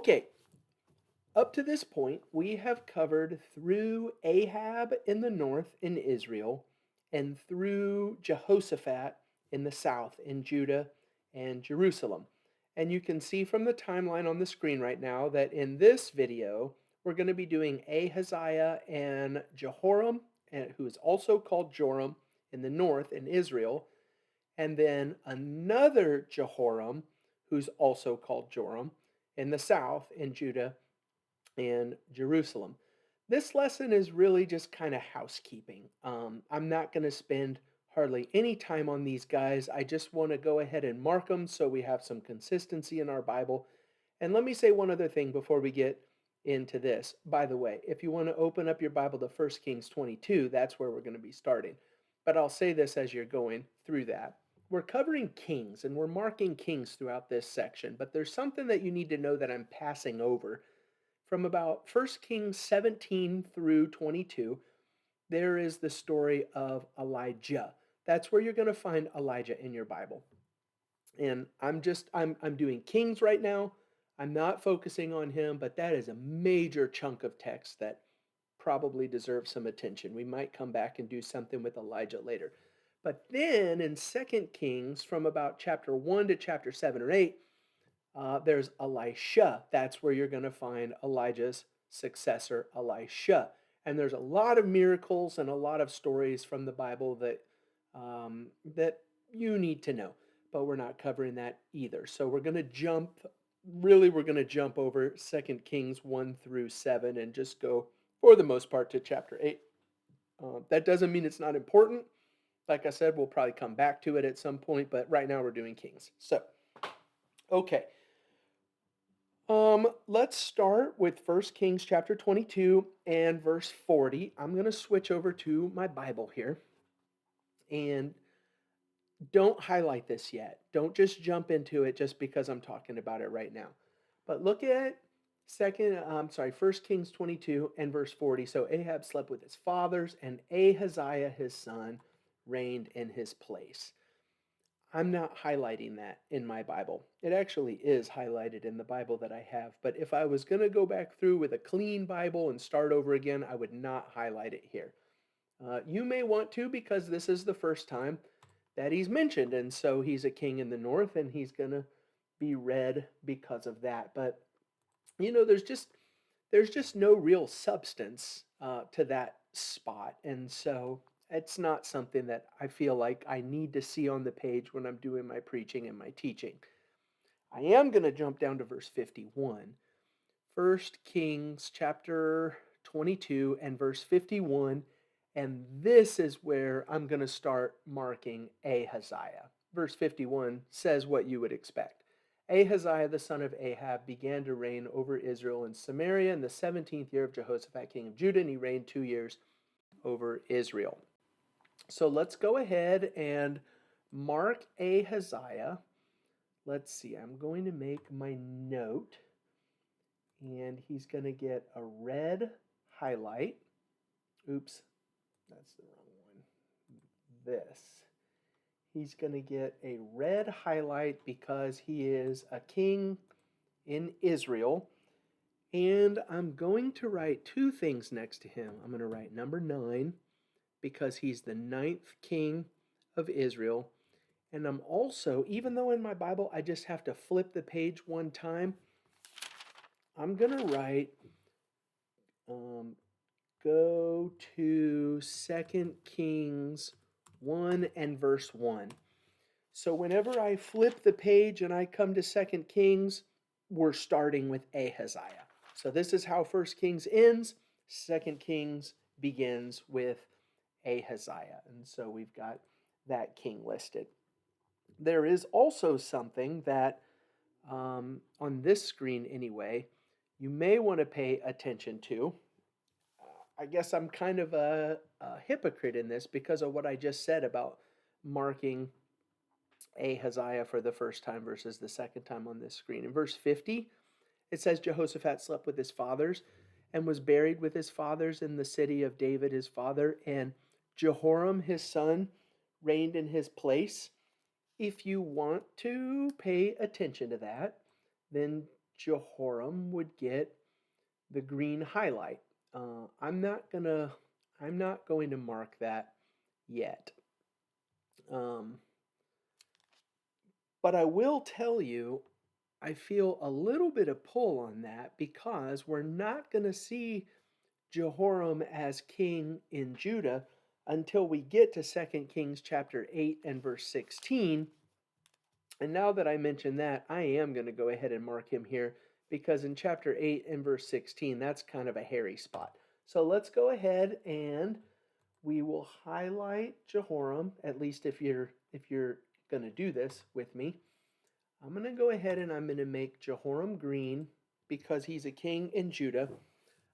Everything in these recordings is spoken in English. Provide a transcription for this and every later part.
Okay, up to this point, we have covered through Ahab in the north in Israel and through Jehoshaphat in the south in Judah and Jerusalem. And you can see from the timeline on the screen right now that in this video, we're going to be doing Ahaziah and Jehoram, who is also called Joram in the north in Israel, and then another Jehoram, who's also called Joram in the south in Judah and Jerusalem. This lesson is really just kind of housekeeping. I'm not going to spend hardly any time on these guys. I just want to go ahead and mark them so we have some consistency in our Bible. And let me say one other thing before we get into this. By the way, if you want to open up your Bible to 1 Kings 22, that's where we're going to be starting. But I'll say this as you're going through that. We're covering kings and we're marking kings throughout this section, but there's something that you need to know that I'm passing over from about 1 Kings 17 through 22, there is the story of Elijah. That's where you're going to find Elijah in your Bible. And I'm doing Kings right now. I'm not focusing on him, but that is a major chunk of text that probably deserves some attention. We might come back and do something with Elijah later. But then in 2 Kings, from about chapter 1 to chapter 7 or 8, there's Elisha. That's where you're going to find Elijah's successor, Elisha. And there's a lot of miracles and a lot of stories from the Bible that you need to know, but we're not covering that either. So we're going to jump. Really, we're going to jump over 2 Kings 1 through 7 and just go, for the most part, to chapter 8. That doesn't mean it's not important. Like I said, we'll probably come back to it at some point, but right now we're doing Kings. So, okay. Let's start with 1 Kings chapter 22 and verse 40. I'm going to switch over to my Bible here and don't highlight this yet. Don't just jump into it just because I'm talking about it right now. But look at 1 Kings 22 and verse 40. So Ahab slept with his fathers and Ahaziah his son reigned in his place. I'm not highlighting that in my Bible. It actually is highlighted in the Bible that I have, but if I was going to go back through with a clean Bible and start over again, I would not highlight it here. You may want to because this is the first time that he's mentioned, and so he's a king in the north, and he's going to be read because of that. But there's just no real substance to that spot, and so it's not something that I feel like I need to see on the page when I'm doing my preaching and my teaching. I am going to jump down to verse 51. 1 Kings chapter 22 and verse 51, and this is where I'm going to start marking Ahaziah. Verse 51 says what you would expect. Ahaziah the son of Ahab began to reign over Israel and Samaria in the 17th year of Jehoshaphat king of Judah, and he reigned 2 years over Israel. So let's go ahead and mark Ahaziah. Let's see, I'm going to make my note, and he's going to get a red highlight. Oops, that's the wrong one. This. He's going to get a red highlight because he is a king in Israel. And I'm going to write two things next to him. I'm going to write number 9 because he's the 9th king of Israel. And I'm also, even though in my Bible I just have to flip the page one time, I'm going to write, go to 2 Kings 1 and verse 1. So whenever I flip the page and I come to 2 Kings, we're starting with Ahaziah. So this is how 1 Kings ends. 2 Kings begins with Ahaziah. And so we've got that king listed. There is also something that, on this screen anyway, you may want to pay attention to. I guess I'm kind of a hypocrite in this because of what I just said about marking Ahaziah for the first time versus the second time on this screen. In verse 50, it says Jehoshaphat slept with his fathers and was buried with his fathers in the city of David his father, and Jehoram his son reigned in his place. If you want to pay attention to that, then Jehoram would get the green highlight. Uh, I'm not gonna I'm not going to mark that yet. Um, but I will tell you, I feel a little bit of pull on that because we're not going to see Jehoram as king in Judah until we get to 2 Kings chapter 8 and verse 16. And now that I mention that, I am going to go ahead and mark him here because in chapter 8 and verse 16, that's kind of a hairy spot. So let's go ahead and we will highlight Jehoram, at least if you're going to do this with me. I'm going to go ahead and I'm going to make Jehoram green because he's a king in Judah.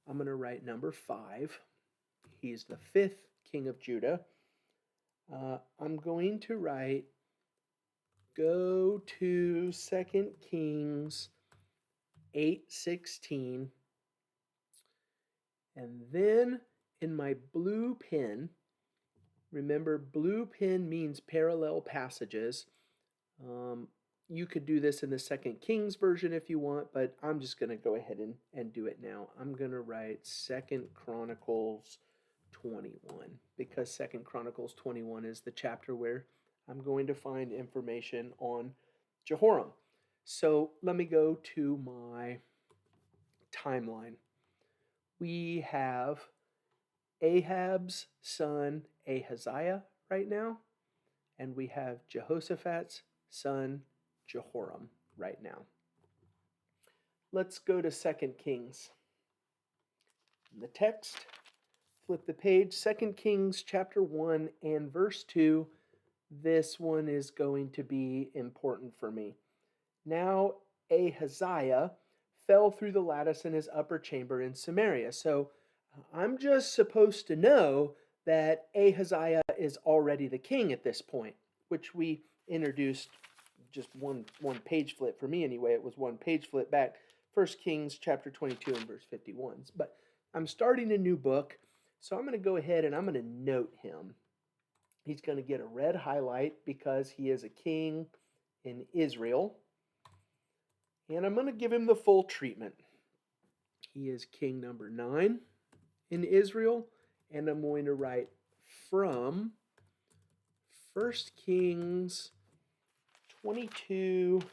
I'm going to write number 5. He's the 5th king of Judah. I'm going to write, go to 2 Kings 8:16. And then in my blue pen, remember blue pen means parallel passages. You could do this in the 2 Kings version if you want, but I'm just going to go ahead and do it now. I'm going to write 2 Chronicles 21 because 2 Chronicles 21 is the chapter where I'm going to find information on Jehoram. So let me go to my timeline. We have Ahab's son Ahaziah right now, and we have Jehoshaphat's son Jehoram right now. Let's go to 2 Kings. In the text, flip the page, 2 Kings chapter 1 and verse 2. This one is going to be important for me. Now Ahaziah fell through the lattice in his upper chamber in Samaria. So I'm just supposed to know that Ahaziah is already the king at this point, which we introduced just one page flip for me anyway. It was one page flip back, 1 Kings chapter 22 and verse 51. But I'm starting a new book, so I'm going to go ahead and I'm going to note him. He's going to get a red highlight because he is a king in Israel. And I'm going to give him the full treatment. He is king number 9 in Israel. And I'm going to write from 1 Kings 22:51.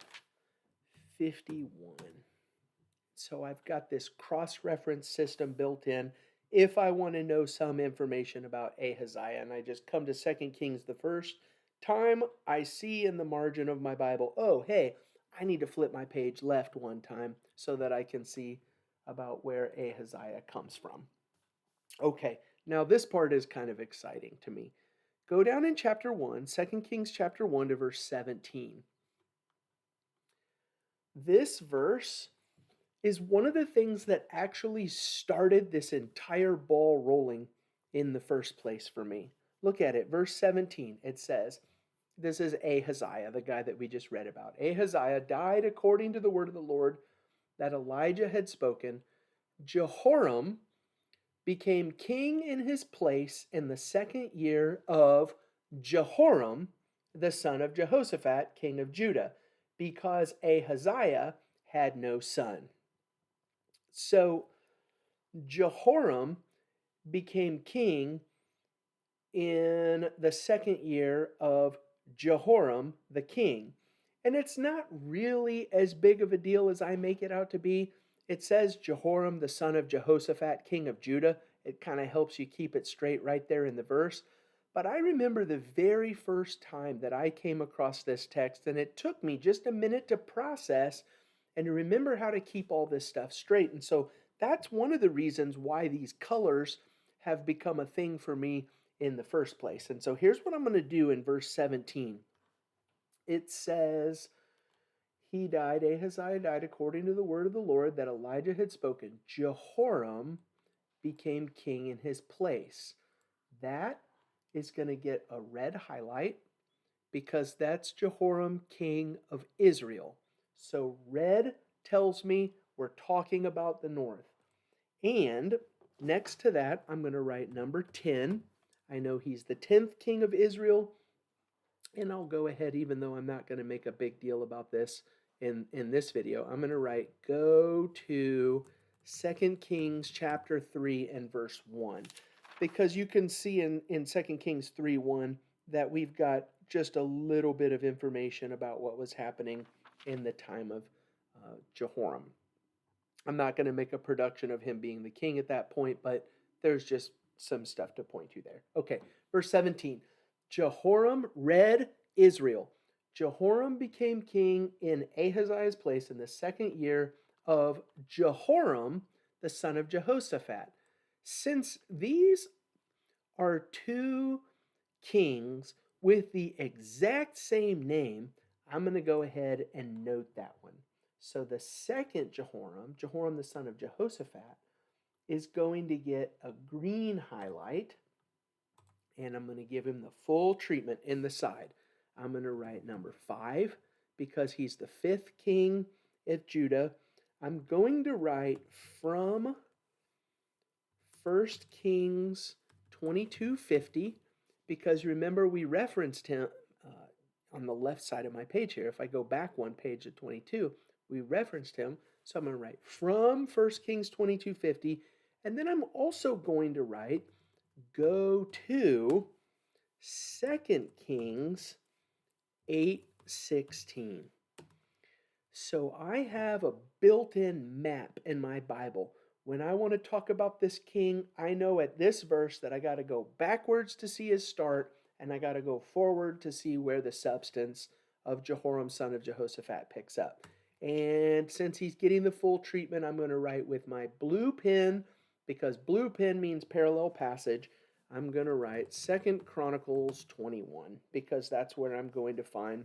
So I've got this cross-reference system built in if I want to know some information about Ahaziah. And I just come to 2 Kings the first time I see in the margin of my Bible, oh, hey, I need to flip my page left one time so that I can see about where Ahaziah comes from. Okay, now this part is kind of exciting to me. Go down in chapter 1, 2 Kings chapter 1 to verse 17. This verse is one of the things that actually started this entire ball rolling in the first place for me. Look at it, verse 17. It says, this is Ahaziah, the guy that we just read about. Ahaziah died according to the word of the Lord that Elijah had spoken. Jehoram became king in his place in the 2nd year of Jehoram, the son of Jehoshaphat, king of Judah, because Ahaziah had no son. So Jehoram became king in the 2nd year of Jehoram the king. And it's not really as big of a deal as I make it out to be. It says Jehoram, the son of Jehoshaphat, king of Judah. It kind of helps you keep it straight right there in the verse. But I remember the very first time that I came across this text, and it took me just a minute to process and to remember how to keep all this stuff straight. And so that's one of the reasons why these colors have become a thing for me in the first place. And so here's what I'm going to do in verse 17. It says, Ahaziah died according to the word of the Lord that Elijah had spoken. Jehoram became king in his place. That is going to get a red highlight because that's Jehoram, king of Israel. So red tells me we're talking about the north. And next to that, I'm going to write number 10. I know he's the 10th king of Israel. And I'll go ahead, even though I'm not going to make a big deal about this in this video. I'm going to write, go to 2 Kings chapter 3 and verse 1. Because you can see in 2 Kings 3:1 that we've got just a little bit of information about what was happening in the time of Jehoram. I'm not going to make a production of him being the king at that point, but there's just some stuff to point to there. Okay, verse 17. Jehoram read Israel. Jehoram became king in Ahaziah's place in the 2nd year of Jehoram, the son of Jehoshaphat. Since these are two kings with the exact same name, I'm going to go ahead and note that one. So the second Jehoram the son of Jehoshaphat, is going to get a green highlight, and I'm going to give him the full treatment in the side. I'm going to write number 5 because he's the 5th king of Judah. I'm going to write from 1 Kings 22:50 because remember we referenced him on the left side of my page here. If I go back one page to 22, we referenced him. So I'm going to write from 1 Kings 22:50, and then I'm also going to write go to 2 Kings 8:16. So I have a built-in map in my Bible. When I want to talk about this king, I know at this verse that I got to go backwards to see his start, and I got to go forward to see where the substance of Jehoram, son of Jehoshaphat, picks up. And since he's getting the full treatment, I'm going to write with my blue pen, because blue pen means parallel passage. I'm going to write 2 Chronicles 21, because that's where I'm going to find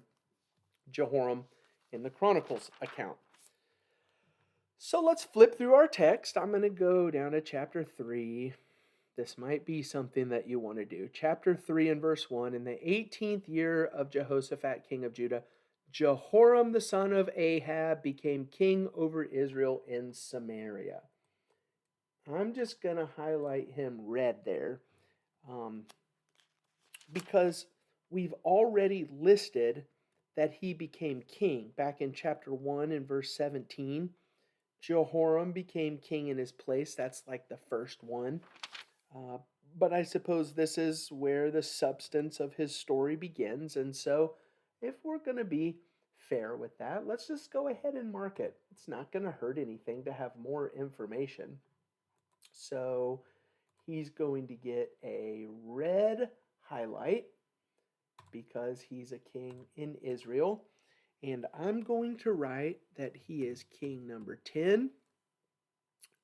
Jehoram in the Chronicles account. So let's flip through our text. I'm going to go down to chapter 3. This might be something that you want to do. Chapter 3 and verse 1. In the 18th year of Jehoshaphat, king of Judah, Jehoram the son of Ahab became king over Israel in Samaria. I'm just going to highlight him red there because we've already listed that he became king. Back in chapter 1 and verse 17, Jehoram became king in his place. That's like the first one. But I suppose this is where the substance of his story begins. And so if we're going to be fair with that, let's just go ahead and mark it. It's not going to hurt anything to have more information. So he's going to get a red highlight because he's a king in Israel. And I'm going to write that he is king number 10.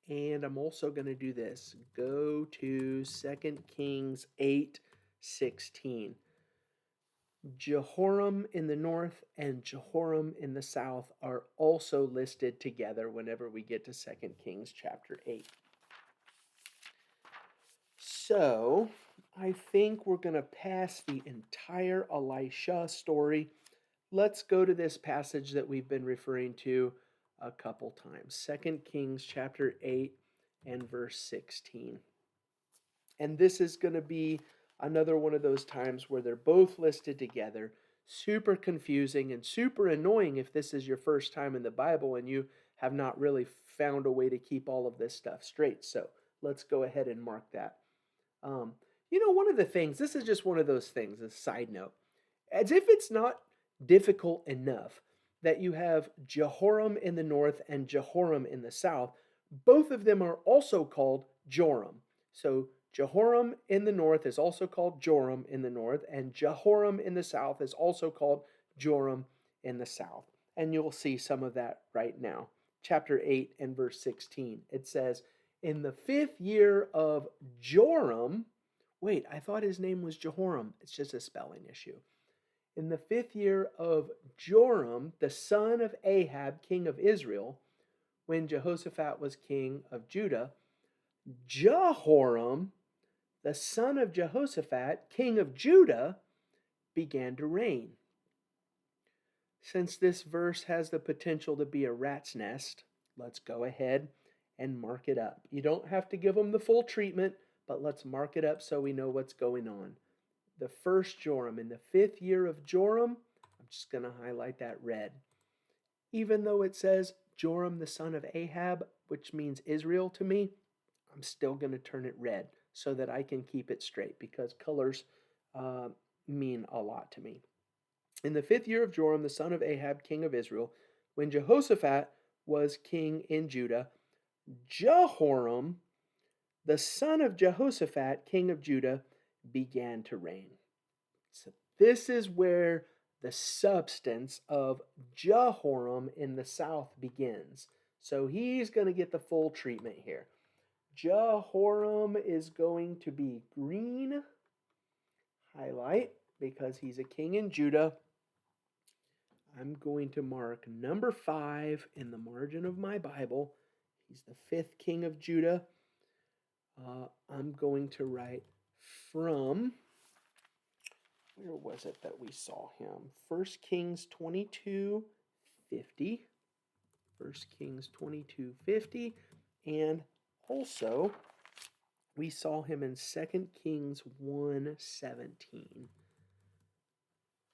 And I'm also going to do this. Go to 2 Kings 8:16. Jehoram in the north and Jehoram in the south are also listed together whenever we get to 2 Kings chapter 8. So I think we're going to pass the entire Elisha story. Let's go to this passage that we've been referring to a couple times. 2 Kings chapter 8 and verse 16. And this is going to be another one of those times where they're both listed together. Super confusing and super annoying if this is your first time in the Bible and you have not really found a way to keep all of this stuff straight. So let's go ahead and mark that. One of the things, this is just one of those things, a side note, as if it's not difficult enough that you have Jehoram in the north and Jehoram in the south. Both of them are also called Joram. So Jehoram in the north is also called Joram in the north, and Jehoram in the south is also called Joram in the south. And you'll see some of that right now. Chapter 8 and verse 16. It says, in the 5th year of Joram, wait, I thought his name was Jehoram. It's just a spelling issue. In the 5th year of Joram, the son of Ahab, king of Israel, when Jehoshaphat was king of Judah, Jehoram, the son of Jehoshaphat, king of Judah, began to reign. Since this verse has the potential to be a rat's nest, let's go ahead and mark it up. You don't have to give them the full treatment, but let's mark it up so we know what's going on. The first Joram, in the 5th year of Joram, I'm just going to highlight that red. Even though it says Joram the son of Ahab, which means Israel to me, I'm still going to turn it red so that I can keep it straight because colors uh, mean a lot to me. In the 5th year of Joram the son of Ahab, king of Israel, when Jehoshaphat was king in Judah, Jehoram the son of Jehoshaphat, king of Judah, began to reign. So this is where the substance of Jehoram in the south begins. So he's going to get the full treatment here. Jehoram is going to be green, highlight, because he's a king in Judah. I'm going to mark number 5 in the margin of my Bible. He's the 5th king of Judah. I'm going to write from, where was it that we saw him? 1 Kings 22:50. 1 Kings 22:50. And also, we saw him in 2 Kings 1:17. Did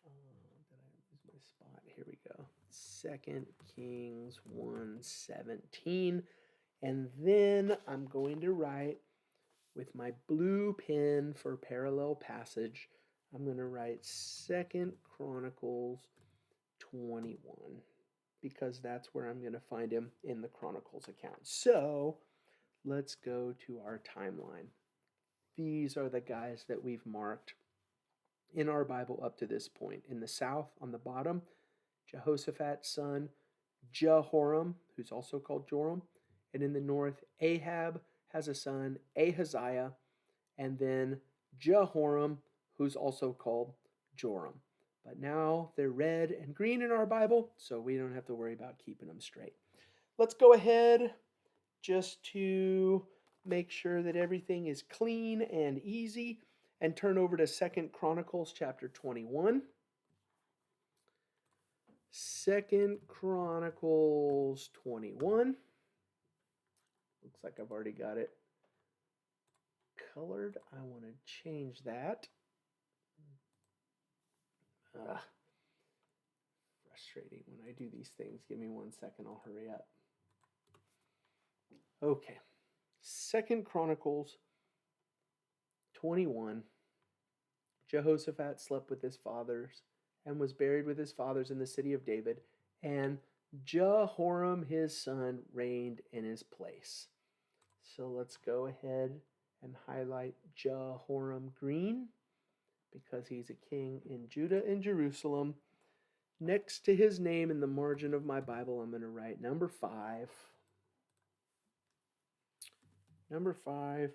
I lose my spot? Here we go. 2 Kings 1:17. And then I'm going to write with my blue pen for parallel passage. I'm going to write 2 Chronicles 21 because that's where I'm going to find him in the Chronicles account. So let's go to our timeline. These are the guys that we've marked in our Bible up to this point. In the south, on the bottom, Jehoshaphat's son, Jehoram, who's also called Joram. And in the north, Ahab has a son, Ahaziah, and then Jehoram, who's also called Joram. But now they're red and green in our Bible, so we don't have to worry about keeping them straight. Let's go ahead just to make sure that everything is clean and easy and turn over to 2 Chronicles chapter 21. 2 Chronicles 21. Looks like I've already got it colored. I want to change that. Frustrating when I do these things. Give me 1 second. I'll hurry up. Okay. 2 Chronicles 21. Jehoshaphat slept with his fathers and was buried with his fathers in the city of David, and Jehoram his son reigned in his place. So let's go ahead and highlight Jehoram green because he's a king in Judah and Jerusalem. Next to his name in the margin of my Bible, I'm going to write number 5. Number 5.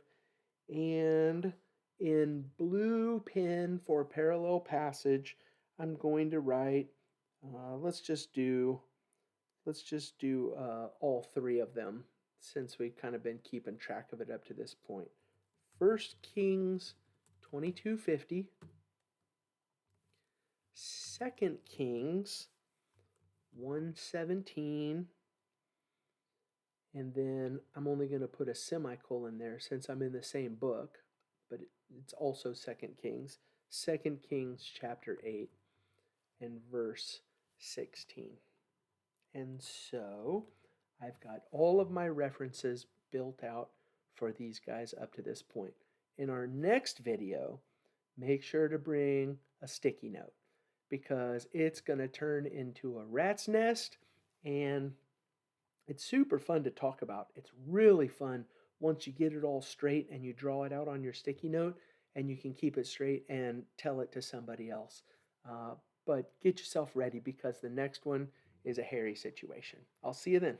And in blue pen for parallel passage, I'm going to write, let's just do all 3 of them since we've kind of been keeping track of it up to this point. 1 Kings 22:50. 2 Kings 1:17. And then I'm only going to put a semicolon there since I'm in the same book, but it's also 2 Kings. 2 Kings chapter 8 and verse 16. And so I've got all of my references built out for these guys up to this point. In our next video, make sure to bring a sticky note because it's going to turn into a rat's nest, and it's super fun to talk about. It's really fun once you get it all straight and you draw it out on your sticky note and you can keep it straight and tell it to somebody else. But get yourself ready because the next one is a hairy situation. I'll see you then.